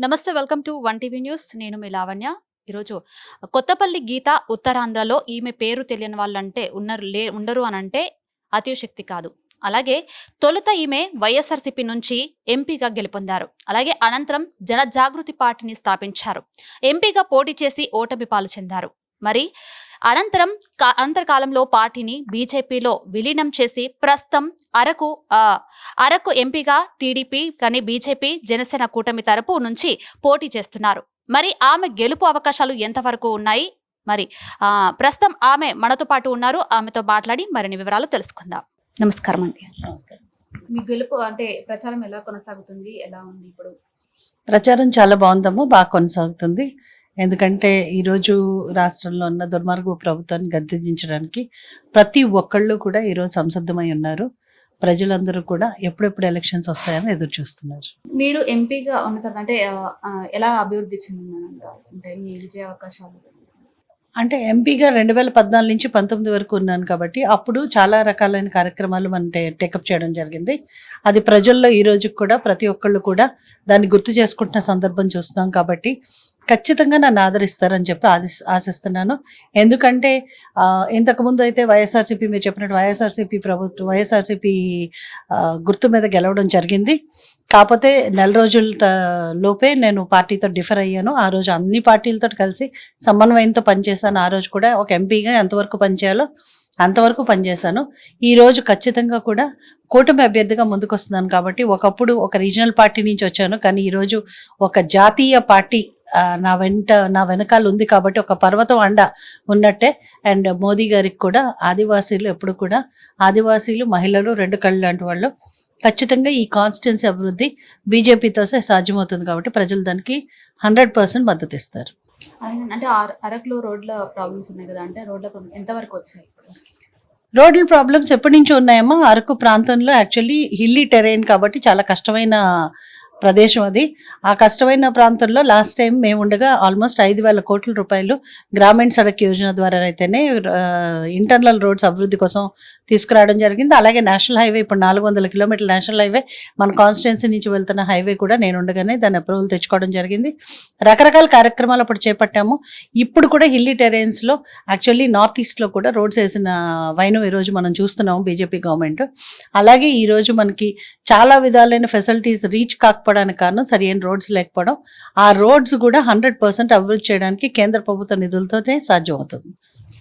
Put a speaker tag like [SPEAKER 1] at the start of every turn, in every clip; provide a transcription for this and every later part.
[SPEAKER 1] నమస్తే, welcome to one TV news. నేను మీ లావణ్య. ఈరోజు కొత్తపల్లి గీత ఉత్తరాంధ్రలో ఈమె పేరు తెలియని వాళ్ళంటే ఉండరు అని అంటే అతిశక్తి కాదు. అలాగే తొలుత ఈమె వైఎస్ఆర్సీపీ నుంచి ఎంపీగా గెలుపొందారు. అలాగే అనంతరం జనజాగృతి పార్టీని స్థాపించారు. ఎంపీగా పోటీ చేసి ఓటమి పాలు చెందారు. మరి అనంతరం అంతర్కాలంలో పార్టీని బీజేపీలో విలీనం చేసి ప్రస్తుతం అరకు ఎంపీగా టీడీపీ కానీ బీజేపీ జనసేన కూటమి తరపు నుంచి పోటీ చేస్తున్నారు. మరి ఆమె గెలుపు అవకాశాలు ఎంతవరకు ఉన్నాయి? మరి ప్రస్తుతం ఆమె మనతో పాటు ఉన్నారు. ఆమెతో మాట్లాడి మరిన్ని వివరాలు తెలుసుకుందాం. నమస్కారం అండి. మీ గెలుపు అంటే ప్రచారం ఎలా కొనసాగుతుంది? ఎలా ఉంది ఇప్పుడు?
[SPEAKER 2] ప్రచారం చాలా బాగుందమ్మా, బాగా కొనసాగుతుంది. ఎందుకంటే ఈరోజు రాష్ట్రంలో ఉన్న దుర్మార్గ ప్రభుత్వాన్ని గద్దెదించడానికి ప్రతి ఒక్కళ్ళు కూడా ఈరోజు సంసిద్ధమై ఉన్నారు. ప్రజలందరూ కూడా ఎప్పుడెప్పుడు ఎలక్షన్స్ వస్తాయని ఎదురు చూస్తున్నారు.
[SPEAKER 1] మీరు ఎంపీగా ఉన్న తర్వాత అంటే ఎలా అభివృద్ధి చెందిందనంటారు? అంటే మీ విజయ అవకాశాలు
[SPEAKER 2] అంటే ఎంపీగా 2014 నుంచి 19 వరకు ఉన్నాను కాబట్టి అప్పుడు చాలా రకాలైన కార్యక్రమాలు మనం టేకప్ చేయడం జరిగింది. అది ప్రజల్లో ఈ రోజు కూడా ప్రతి ఒక్కళ్ళు కూడా దాన్ని గుర్తు చేసుకుంటున్న సందర్భం చూస్తున్నాం కాబట్టి ఖచ్చితంగా నన్ను ఆదరిస్తారని చెప్పి ఆశిస్తున్నాను. ఎందుకంటే ఇంతకుముందు అయితే వైఎస్ఆర్సీపీ, మీరు చెప్పినట్టు వైఎస్ఆర్సీపీ గుర్తు మీద గెలవడం జరిగింది. కాకపోతే నెల రోజుల లోపే నేను పార్టీతో డిఫర్ అయ్యాను. ఆ రోజు అన్ని పార్టీలతో కలిసి సమన్వయంతో పనిచేశాను. ఆ రోజు కూడా ఒక ఎంపీగా ఎంతవరకు పనిచేయాలో అంతవరకు పనిచేశాను. ఈ రోజు ఖచ్చితంగా కూడా కూటమి అభ్యర్థిగా ముందుకు వస్తున్నాను. కాబట్టి ఒకప్పుడు ఒక రీజనల్ పార్టీ నుంచి వచ్చాను, కానీ ఈరోజు ఒక జాతీయ పార్టీ నా వెనకాల ఉంది కాబట్టి ఒక పర్వతం అండ ఉన్నట్టే. అండ్ మోదీ గారికి కూడా ఆదివాసీలు ఎప్పుడు కూడా ఆదివాసీలు, మహిళలు రెండు కళ్ళు లాంటి వాళ్ళు. ఖచ్చితంగా ఈ కాన్స్టిట్యున్సీ అభివృద్ధి బీజేపీతో సాధ్యమవుతుంది కాబట్టి ప్రజలు దానికి 100% మద్దతు ఇస్తారు.
[SPEAKER 1] అంటే అరకులో రోడ్ల ప్రాబ్లమ్స్ ఉన్నాయి కదా, అంటే రోడ్ల ఎంతవరకు వచ్చాయి?
[SPEAKER 2] రోడ్ల ప్రాబ్లమ్స్ ఎప్పటి నుంచి ఉన్నాయమ్మా? అరకు ప్రాంతంలో యాక్చువల్లీ హిల్లీ టెరైన్ కాబట్టి చాలా కష్టమైన ప్రదేశం అది. ఆ కష్టమైన ప్రాంతంలో లాస్ట్ టైం మేము ఉండగా ఆల్మోస్ట్ 5,000 కోట్ల రూపాయలు గ్రామీణ సడక్ యోజన ద్వారా అయితేనే ఇంటర్నల్ రోడ్స్ అభివృద్ధి కోసం తీసుకురావడం జరిగింది. అలాగే నేషనల్ హైవే, ఇప్పుడు 400 కిలోమీటర్ల నేషనల్ హైవే మన కాన్స్టిట్యున్సీ నుంచి వెళ్తున్న హైవే కూడా నేను ఉండగానే దాని అప్రూవల్ తెచ్చుకోవడం జరిగింది. రకరకాల కార్యక్రమాలు అప్పుడు చేపట్టాము. ఇప్పుడు కూడా హిల్లీ టెరైన్స్లో యాక్చువల్లీ నార్త్ ఈస్ట్లో కూడా రోడ్స్ వేసిన వైనం ఈరోజు మనం చూస్తున్నాము బీజేపీ గవర్నమెంట్. అలాగే ఈరోజు మనకి చాలా విధాలైన ఫెసిలిటీస్ రీచ్ కాకపోవడానికి కారణం సరైన రోడ్స్ లేకపోవడం. ఆ రోడ్స్ కూడా 100% అభివృద్ధి చేయడానికి కేంద్ర ప్రభుత్వ నిధులతోనే సాధ్యం అవుతుంది.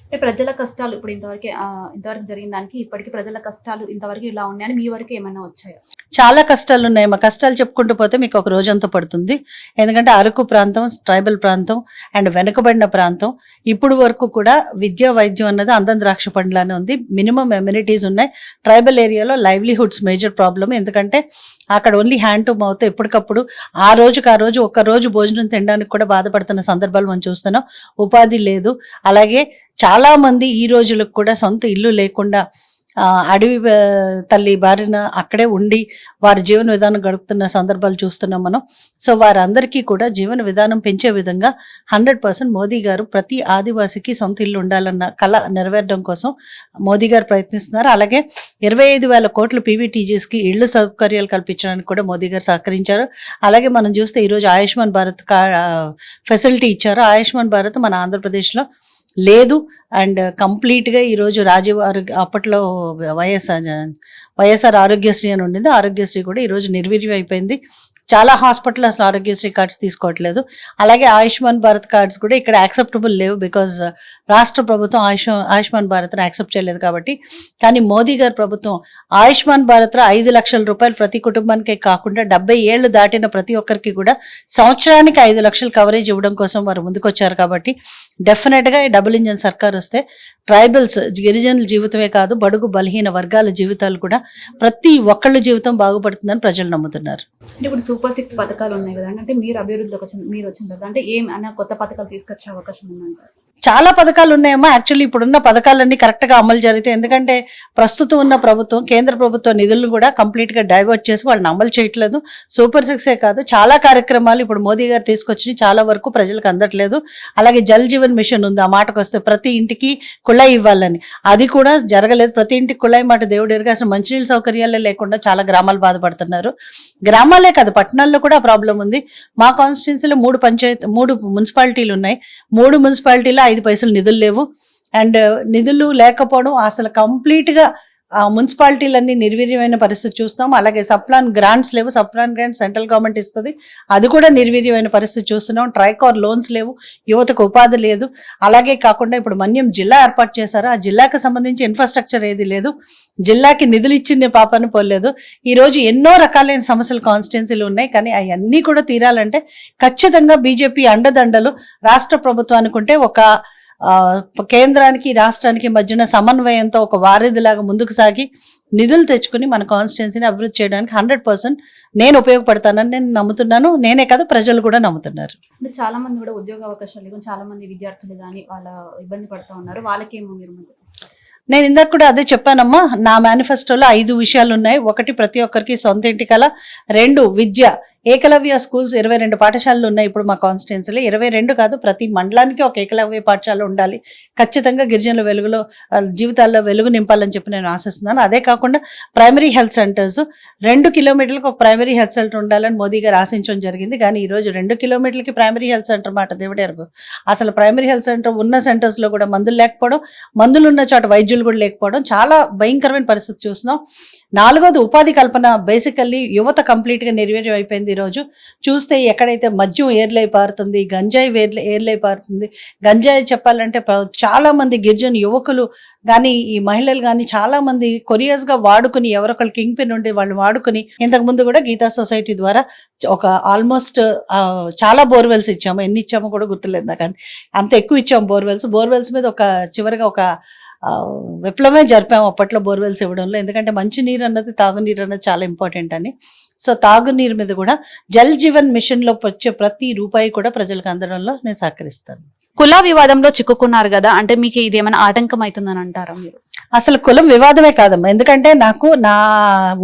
[SPEAKER 1] అంటే ప్రజల కష్టాలు ఇప్పుడు ఇంతవరకు జరిగిన దానికి ఇప్పటికీ ప్రజల కష్టాలు ఇంతవరకు ఇలా ఉన్నాయని మీ వరకు ఏమైనా వచ్చాయా?
[SPEAKER 2] చాలా కష్టాలు ఉన్నాయి. మా కష్టాలు చెప్పుకుంటూ పోతే మీకు ఒక రోజంతా పడుతుంది. ఎందుకంటే అరకు ప్రాంతం ట్రైబల్ ప్రాంతం అండ్ వెనుకబడిన ప్రాంతం. ఇప్పుడు వరకు కూడా విద్య, వైద్యం అన్నది అందం ద్రాక్ష పండ్లానే ఉంది. మినిమం ఎమ్యూనిటీస్ ఉన్నాయి. ట్రైబల్ ఏరియాలో లైవ్లీహుడ్స్ మేజర్ ప్రాబ్లమ్. ఎందుకంటే అక్కడ ఓన్లీ హ్యాండ్ టు మౌత్. ఎప్పటికప్పుడు ఆ రోజు ఒక్క రోజు భోజనం తినడానికి కూడా బాధపడుతున్న సందర్భాలు మనం చూస్తున్నాం. ఉపాధి లేదు. అలాగే చాలా మంది ఈ రోజులకు కూడా సొంత ఇల్లు లేకుండా అడవి తల్లి బారిన అక్కడే ఉండి వారి జీవన విధానం గడుపుతున్న సందర్భాలు చూస్తున్నాం మనం. సో వారందరికీ కూడా జీవన విధానం పెంచే విధంగా 100% మోదీ గారు ప్రతి ఆదివాసికి సొంత ఇల్లు ఉండాలన్న కళ నెరవేరడం కోసం మోదీ గారు ప్రయత్నిస్తున్నారు. అలాగే 25,000 కోట్ల పీవీటీజీస్కి ఇళ్లు సౌకర్యాలు కల్పించడానికి కూడా మోదీ గారు సహకరించారు. అలాగే మనం చూస్తే ఈరోజు ఆయుష్మాన్ భారత్ ఫెసిలిటీ ఇచ్చారు. ఆయుష్మాన్ భారత్ మన ఆంధ్రప్రదేశ్లో లేదు. అండ్ కంప్లీట్గా ఈరోజు రాజీవ్ అప్పట్లో వైఎస్ఆర్ ఆరోగ్యశ్రీ అని ఉండింది. ఆరోగ్యశ్రీ కూడా ఈరోజు నిర్వీర్యం అయిపోయింది. చాలా హాస్పిటల్ అసలు ఆరోగ్యశ్రీ కార్డ్స్ తీసుకోవట్లేదు. అలాగే ఆయుష్మాన్ భారత్ కార్డ్స్ కూడా ఇక్కడ యాక్సెప్టబుల్ లేవు. బికాజ్ రాష్ట్ర ప్రభుత్వం ఆయుష్మాన్ భారత్ని యాక్సెప్ట్ చేయలేదు కాబట్టి. కానీ మోదీ గారి ప్రభుత్వం ఆయుష్మాన్ భారత్లో 5 లక్షల రూపాయలు ప్రతి కుటుంబానికే కాకుండా 70 ఏళ్ళు దాటిన ప్రతి ఒక్కరికి కూడా సంవత్సరానికి 5 లక్షలు కవరేజ్ ఇవ్వడం కోసం వారు ముందుకొచ్చారు. కాబట్టి డెఫినెట్గా డబుల్ ఇంజన్ సర్కార్ వస్తే ట్రైబల్స్, గిరిజనుల జీవితమే కాదు బడుగు బలహీన వర్గాల జీవితాలు కూడా ప్రతి ఒక్కళ్ళ జీవితం బాగుపడుతుందని ప్రజలు నమ్ముతున్నారు.
[SPEAKER 1] ఇప్పుడు సూపర్ 6 పథకాలు ఉన్నాయి కదా, అంటే మీరు అభివృద్ధిలోకి మీరు వచ్చిన తర్వాత అంటే ఏం అన్న కొత్త పథకాలు తీసుకొచ్చే అవకాశం ఉందంటారు?
[SPEAKER 2] చాలా పథకాలు ఉన్నాయమ్మా. యాక్చువల్లీ ఇప్పుడున్న పథకాలన్నీ కరెక్ట్ గా అమలు జరిగితే, ఎందుకంటే ప్రస్తుతం ఉన్న ప్రభుత్వం కేంద్ర ప్రభుత్వ నిధులను కూడా కంప్లీట్ గా డైవర్ట్ చేసి వాళ్ళని అమలు చేయట్లేదు. సూపర్ సిక్సే కాదు, చాలా కార్యక్రమాలు ఇప్పుడు మోదీ గారు తీసుకొచ్చి చాలా వరకు ప్రజలకు అందట్లేదు. అలాగే జల్ జీవన్ మిషన్ ఉంది, ఆ మాటకు వస్తే ప్రతి ఇంటికి కుళాయి ఇవ్వాలని, అది కూడా జరగలేదు. ప్రతి ఇంటికి కుళాయి మాట దేవుడు ఎరుగా, అసలు మంచినీళ్ళ సౌకర్యాలే లేకుండా చాలా గ్రామాలు బాధపడుతున్నారు. గ్రామాలే కాదు, పట్టణాల్లో కూడా ప్రాబ్లం ఉంది. మా కాన్స్టిట్యున్సీలో 3 మున్సిపాలిటీలు ఉన్నాయి. 3 మున్సిపాలిటీలో 5 పైసలు నిధులు లేవు. అండ్ నిధులు లేకపోవడం అసలు కంప్లీట్ గా ఆ మున్సిపాలిటీలన్నీ నిర్వీర్యమైన పరిస్థితి చూస్తాం. అలాగే సప్లాన్ గ్రాంట్స్ లేవు, సప్లాన్ గ్రాంట్స్ సెంట్రల్ గవర్నమెంట్ ఇస్తుంది, అది కూడా నిర్వీర్యమైన పరిస్థితి చూస్తున్నాం. ట్రైకార్ లోన్స్ లేవు, యువతకు ఉపాధి లేదు. అలాగే కాకుండా ఇప్పుడు మన్యం జిల్లా ఏర్పాటు చేశారు, ఆ జిల్లాకు సంబంధించి ఇన్ఫ్రాస్ట్రక్చర్ ఏది లేదు, జిల్లాకి నిధులు ఇచ్చింది పాపని పోలేదు. ఈ రోజు ఎన్నో రకాలైన సమస్యలు కాన్స్టిట్యున్సీలు ఉన్నాయి. కానీ అవన్నీ కూడా తీరాలంటే ఖచ్చితంగా బీజేపీ అండదండలు రాష్ట్ర ప్రభుత్వానికి ఉంటే, ఒక కేంద్రానికి రాష్ట్రానికి మధ్యన సమన్వయంతో ఒక వారధిలాగా ముందుకు సాగి నిధులు తెచ్చుకుని మన కాన్స్టిట్యున్సీని అభివృద్ధి చేయడానికి 100% నేను ఉపయోగపడతానని నేను నమ్ముతున్నాను. నేనే కాదు, ప్రజలు కూడా నమ్ముతున్నారు.
[SPEAKER 1] అంటే చాలా మంది కూడా ఉద్యోగ అవకాశాలు లేవు, చాలా మంది విద్యార్థులు కానీ వాళ్ళ ఇబ్బంది పడుతూ ఉన్నారు. వాళ్ళకేమో మీరు
[SPEAKER 2] నేను ఇందాక కూడా అదే చెప్పానమ్మా. నా మేనిఫెస్టోలో 5 విషయాలు ఉన్నాయి. 1, ప్రతి ఒక్కరికి సొంత ఇంటి కల. 2, విద్య. ఏకలవ్య స్కూల్స్ 22 పాఠశాలలు ఉన్నాయి ఇప్పుడు మా కాన్స్టిట్యున్సీలో. 22 కాదు, ప్రతి మండలానికి ఒక ఏకలవ్య పాఠశాల ఉండాలి. ఖచ్చితంగా గిరిజనుల వెలుగులో జీవితాల్లో వెలుగు నింపాలని చెప్పి నేను ఆశిస్తున్నాను. అదే కాకుండా ప్రైమరీ హెల్త్ సెంటర్స్ 2 కిలోమీటర్లకు ఒక ప్రైమరీ హెల్త్ సెంటర్ ఉండాలని మోదీ గారు ఆశించడం జరిగింది. కానీ ఈ రోజు 2 కిలోమీటర్లకి ప్రైమరీ హెల్త్ సెంటర్ మాట దేవుడెరుగు. అసలు ప్రైమరీ హెల్త్ సెంటర్ ఉన్న సెంటర్స్ లో కూడా మందులు లేకపోవడం, మందులు ఉన్న చోట వైద్యులు కూడా లేకపోవడం, చాలా భయంకరమైన పరిస్థితి చూస్తున్నాం. 4వది ఉపాధి కల్పన. బేసికల్లీ యువత కంప్లీట్ గా నిర్వీర్యం అయిపోయింది. ఈరోజు చూస్తే ఎక్కడైతే మద్యం ఏర్లై పారుతుంది, గంజాయి ఏర్లై పారుతుంది. గంజాయి చెప్పాలంటే చాలా మంది గిరిజన యువకులు కానీ ఈ మహిళలు కానీ చాలా మంది కొరియర్స్ గా వాడుకుని, ఎవరొకరు కింగ్ పిన్ ఉండి వాళ్ళు వాడుకుని, ఇంతకు ముందు కూడా గీతా సొసైటీ ద్వారా ఒక ఆల్మోస్ట్ చాలా బోర్వెల్స్ ఇచ్చాము. ఎన్ని ఇచ్చామో కూడా గుర్తులేదు నాకు, కానీ అంత ఎక్కువ ఇచ్చాము బోర్వెల్స్ మీద. చివరిగా ఒక విప్లవమే జరిపాము అప్పట్లో బోర్వెల్స్ ఇవ్వడంలో. ఎందుకంటే మంచినీరు అన్నది, తాగునీరు అన్నది చాలా ఇంపార్టెంట్ అని. సో తాగునీరు మీద కూడా జల్ జీవన్ మిషన్ లో వచ్చే ప్రతి రూపాయి కూడా ప్రజలకు అందడంలో నేను సహకరిస్తాను.
[SPEAKER 1] కుల వివాదంలో చిక్కుకున్నారు కదా, అంటే మీకు ఇది ఏమైనా ఆటంకం అవుతుందని అంటారా మీరు?
[SPEAKER 2] అసలు కులం వివాదమే కాదమ్మా. ఎందుకంటే నాకు నా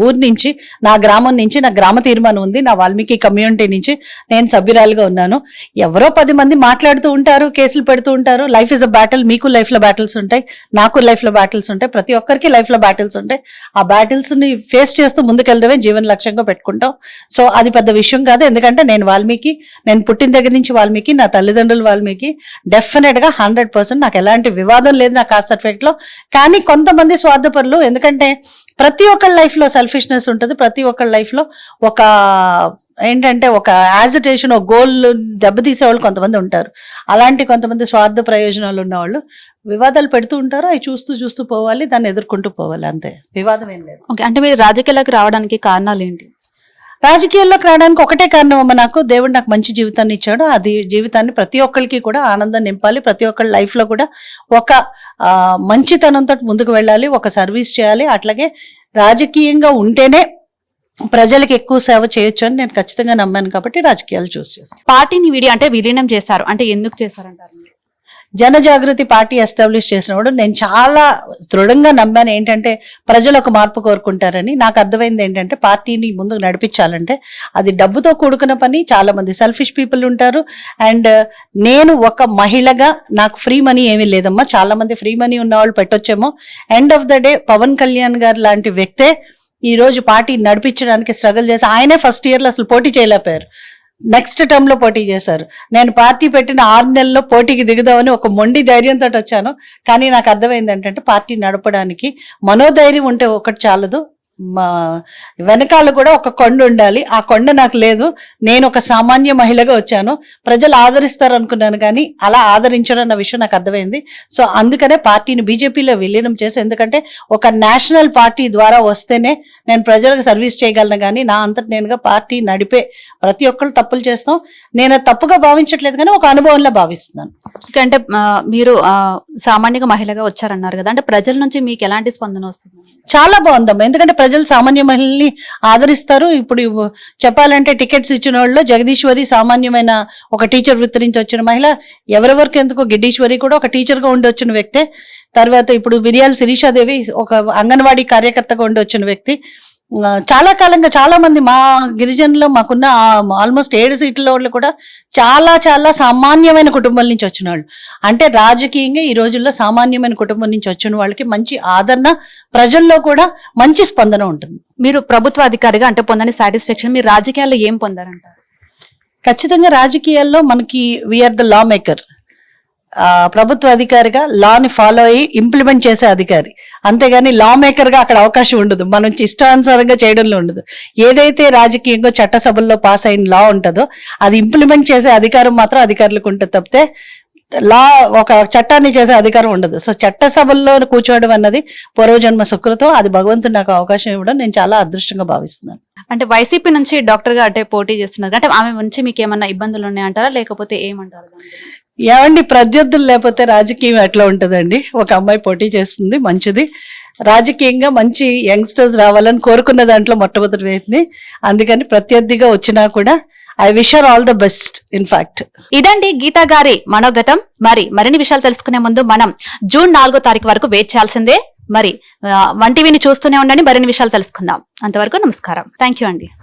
[SPEAKER 2] ఊరి నుంచి, నా గ్రామం నుంచి నా గ్రామ తీర్మానం ఉంది. నా వాల్మీకి కమ్యూనిటీ నుంచి నేను సభ్యురాలుగా ఉన్నాను. ఎవరో 10 మంది మాట్లాడుతూ ఉంటారు, కేసులు పెడుతూ ఉంటారు. Life is a battle. మీకు లైఫ్ లో బ్యాటిల్స్ ఉంటాయి, నాకు లైఫ్ లో బ్యాటిల్స్ ఉంటాయి, ప్రతి ఒక్కరికి లైఫ్ లో బ్యాటిల్స్ ఉంటాయి. ఆ బ్యాటిల్స్ ని ఫేస్ చేస్తూ ముందుకెళ్ళడమే జీవన లక్ష్యంగా పెట్టుకుంటాం. సో అది పెద్ద విషయం కాదు. ఎందుకంటే నేను వాల్మీకి, నేను పుట్టిన దగ్గర నుంచి వాల్మీకి, నా తల్లిదండ్రులు వాల్మీకి. డెఫినెట్ గా 100% నాకు ఎలాంటి వివాదం లేదు నా కాస్ట్ సర్టిఫికేట్ లో. కానీ కొంతమంది స్వార్థపరులు, ఎందుకంటే ప్రతి ఒక్కరి లైఫ్ లో సెల్ఫిష్నెస్ ఉంటుంది. ప్రతి ఒక్కరి లైఫ్ లో ఒక ఏంటంటే ఒక యాజిటేషన్, ఒక గోల్ దెబ్బతీసే వాళ్ళు కొంతమంది ఉంటారు. అలాంటి కొంతమంది స్వార్థ ప్రయోజనాలు ఉన్న వాళ్ళు వివాదాలు పెడుతూ ఉంటారు. అవి చూస్తూ పోవాలి, దాన్ని ఎదుర్కొంటూ పోవాలి, అంతే. వివాదం ఏం లేదు.
[SPEAKER 1] ఓకే, అంటే మీరు రాజకీయాలకు రావడానికి కారణాలు ఏంటి?
[SPEAKER 2] రాజకీయాల్లోకి రావడానికి ఒకటే కారణం అమ్మ, నాకు దేవుడు నాకు మంచి జీవితాన్ని ఇచ్చాడు. అది జీవితాన్ని ప్రతి ఒక్కరికి కూడా ఆనందం నింపాలి. ప్రతి ఒక్కరి లైఫ్ లో కూడా ఒక మంచితనంతో ముందుకు వెళ్ళాలి, ఒక సర్వీస్ చేయాలి. అట్లాగే రాజకీయంగా ఉంటేనే ప్రజలకు ఎక్కువ సేవ చేయొచ్చు అని నేను ఖచ్చితంగా నమ్మాను. కాబట్టి రాజకీయాలు చూస్ చేస్తాను.
[SPEAKER 1] పార్టీని అంటే విలీనం చేశారు అంటే ఎందుకు చేశారంటారు?
[SPEAKER 2] జనజాగృతి పార్టీ ఎస్టాబ్లిష్ చేసినప్పుడు నేను చాలా దృఢంగా నమ్మాను ఏంటంటే ప్రజలు ఒక మార్పు కోరుకుంటారని. నాకు అర్థమైంది ఏంటంటే పార్టీని ముందుకు నడిపించాలంటే అది డబ్బుతో కూడుకున్న పని. చాలా మంది సెల్ఫిష్ పీపుల్ ఉంటారు. అండ్ నేను ఒక మహిళగా నాకు ఫ్రీ మనీ ఏమీ లేదమ్మా. చాలా మంది ఫ్రీ మనీ ఉన్న వాళ్ళు పెట్టొచ్చేమో. End of the day Pawan Kalyan గారు లాంటి వ్యక్తే ఈ రోజు పార్టీ నడిపించడానికి స్ట్రగుల్ చేసి, ఆయనే ఫస్ట్ ఇయర్ లో అసలు పోటీ చేయలేకపోయారు, నెక్స్ట్ టర్మ్ లో పోటీ చేశారు. నేను పార్టీ పెట్టిన 6 నెలల్లో పోటీకి దిగుదామని ఒక మొండి ధైర్యంతో వచ్చాను. కానీ నాకు అర్థమైంది ఏంటంటే పార్టీ నడపడానికి మనోధైర్యం ఉంటే ఒకటి చాలదు, వెనకాల కూడా ఒక కొండ ఉండాలి. ఆ కొండ నాకు లేదు. నేను ఒక సామాన్య మహిళగా వచ్చాను. ప్రజలు ఆదరిస్తారు అనుకున్నాను, కానీ అలా ఆదరించడం అన్న విషయం నాకు అర్థమైంది. సో అందుకనే పార్టీని బీజేపీలో విలీనం చేసి, ఎందుకంటే ఒక నేషనల్ పార్టీ ద్వారా వస్తేనే నేను ప్రజలకు సర్వీస్ చేయగలను. కానీ నా అంతటి నేనుగా పార్టీ నడిపే ప్రతి ఒక్కరు తప్పులు చేస్తాం. నేను తప్పుగా భావించట్లేదు, కానీ ఒక అనుభవంలో భావిస్తున్నాను.
[SPEAKER 1] అంటే మీరు సామాన్యంగా మహిళగా వచ్చారన్నారు కదా, అంటే ప్రజల నుంచి మీకు ఎలాంటి స్పందన వస్తుంది?
[SPEAKER 2] చాలా బాగుందమ్మా. ఎందుకంటే ప్రజలు సామాన్య మహిళల్ని ఆదరిస్తారు. ఇప్పుడు చెప్పాలంటే టికెట్స్ ఇచ్చిన వాళ్ళు జగదీశ్వరి సామాన్యమైన ఒక టీచర్ వృత్తి నుంచి వచ్చిన మహిళ, ఎవరెవరికి ఎందుకు గిడ్డీశ్వరి కూడా ఒక టీచర్ గా ఉండి వచ్చిన వ్యక్తే. తర్వాత ఇప్పుడు బిర్యాల శిరీషాదేవి ఒక అంగన్వాడీ కార్యకర్తగా ఉండి వచ్చిన వ్యక్తి. చాలా కాలంగా చాలా మంది మా గిరిజనులు మాకున్న ఆల్మోస్ట్ 7 సీట్ల వాళ్ళు కూడా చాలా చాలా సామాన్యమైన కుటుంబం నుంచి వచ్చిన వాళ్ళు. అంటే రాజకీయంగా ఈ రోజుల్లో సామాన్యమైన కుటుంబం నుంచి వచ్చిన వాళ్ళకి మంచి ఆదరణ, ప్రజల్లో కూడా మంచి స్పందన ఉంటుంది.
[SPEAKER 1] మీరు ప్రభుత్వ అధికారిగా అంటే పొందని సాటిస్ఫాక్షన్ మీరు రాజకీయాల్లో ఏం పొందారంటారు?
[SPEAKER 2] ఖచ్చితంగా రాజకీయాల్లో మనకి వీఆర్ ద లా మేకర్. ప్రభుత్వ అధికారిగా లాని ఫాలో అయ్యి ఇంప్లిమెంట్ చేసే అధికారి, అంతేగాని లా మేకర్ గా అక్కడ అవకాశం ఉండదు. మనం ఇష్టానుసారంగా చేయడంలో ఉండదు. ఏదైతే రాజకీయంగా చట్టసభల్లో పాస్ అయిన లా ఉంటుందో అది ఇంప్లిమెంట్ చేసే అధికారం మాత్రం అధికారులకు ఉంటుంది తప్పితే లా ఒక చట్టాన్ని చేసే అధికారం ఉండదు. సో చట్టసభల్లో కూర్చోవడం అన్నది పూర్వజన్మ సుకృతం. అది భగవంతుడు నాకు అవకాశం ఇవ్వడం నేను చాలా అదృష్టంగా భావిస్తున్నాను.
[SPEAKER 1] అంటే వైసీపీ నుంచి డాక్టర్ గా అంటే పోటీ చేస్తున్నారు అంటే ఆమె నుంచి మీకు ఏమన్నా ఇబ్బందులు ఉన్నాయంటారా లేకపోతే ఏమంటారు?
[SPEAKER 2] ఏమండి, ప్రత్యర్థులు లేకపోతే రాజకీయం ఎట్లా ఉంటుందండి? ఒక అమ్మాయి పోటీ చేస్తుంది, మంచిది. రాజకీయంగా మంచి యంగ్స్టర్స్ రావాలని కోరుకున్న దాంట్లో మొట్టమొదటి వ్యక్తి. అందుకని ప్రత్యర్థిగా వచ్చినా కూడా I wish her all the best. In fact
[SPEAKER 1] ఇదండి గీతా గారి మనోగతం. మరిన్ని విషయాలు తెలుసుకునే ముందు మనం జూన్ 4వ తారీఖు వరకు వెయిట్ చేయాల్సిందే. మరి 1 టీవీని చూస్తూనే ఉండండి, మరిన్ని విషయాలు తెలుసుకుందాం. అంతవరకు నమస్కారం. థ్యాంక్ యూ అండి.